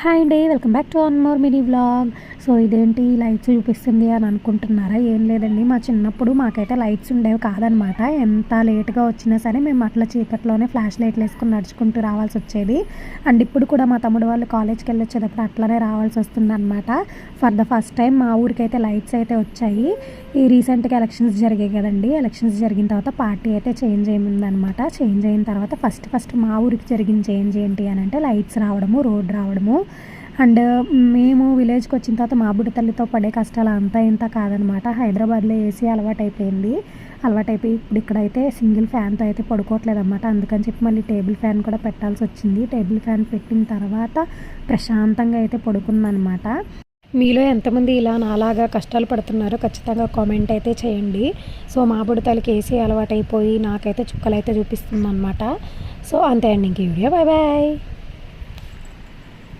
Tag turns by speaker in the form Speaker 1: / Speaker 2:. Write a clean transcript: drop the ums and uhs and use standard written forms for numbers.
Speaker 1: Hi అండి, welcome back to one more mini vlog. So ఇదేంటి lights చూపిస్తుంది అని అనుకుంటున్నారా? ఏం లేదండి, మా చిన్నప్పుడు మాకైతే లైట్స్ ఉండేవి కాదనమాట. ఎంత లేట్గా వచ్చినా సరే మేము అట్లా చీకట్లోనే ఫ్లాష్ లైట్లు వేసుకుని నడుచుకుంటూ రావాల్సి వచ్చేది. అండ్ ఇప్పుడు కూడా మా తమ్ముడు వాళ్ళు కాలేజ్కి వెళ్ళి వచ్చేటప్పుడు అట్లనే రావాల్సి వస్తుంది అనమాట. ఫర్ ద ఫస్ట్ టైం మా ఊరికైతే లైట్స్ అయితే వచ్చాయి. ఈ రీసెంట్గా ఎలక్షన్స్ జరిగాయి కదండి. ఎలక్షన్స్ జరిగిన తర్వాత పార్టీ అయితే చేంజ్ అయిందనమాట. చేంజ్ అయిన తర్వాత ఫస్ట్ మా ఊరికి జరిగిన చేంజ్ ఏంటి అని అంటే లైట్స్ రావడము, రోడ్ రావడము. అండ్ మేము విలేజ్కి వచ్చిన తర్వాత మా బుడ్డ తల్లితో పడే కష్టాలు అంతా ఇంత కాదనమాట. హైదరాబాద్లో ఏసీ అలవాటైపోయింది. అలవాటైపోయి ఇప్పుడు ఇక్కడైతే సింగిల్ ఫ్యాన్తో అయితే పడుకోవట్లేదు అనమాట. అందుకని చెప్పి మళ్ళీ టేబుల్ ఫ్యాన్ కూడా పెట్టాల్సి వచ్చింది. టేబుల్ ఫ్యాన్ పెట్టిన తర్వాత ప్రశాంతంగా అయితే పడుకుందనమాట. మీలో ఎంతమంది ఇలా నాలాగా కష్టాలు పడుతున్నారో ఖచ్చితంగా కామెంట్ అయితే చేయండి. సో మా బుడతలకి ఏసీ అలవాటైపోయి నాకైతే చుక్కలు అయితే చూపిస్తుంది అనమాట. సో అంతే అండి, ఇంక వీడియో బాయ్ బాయ్.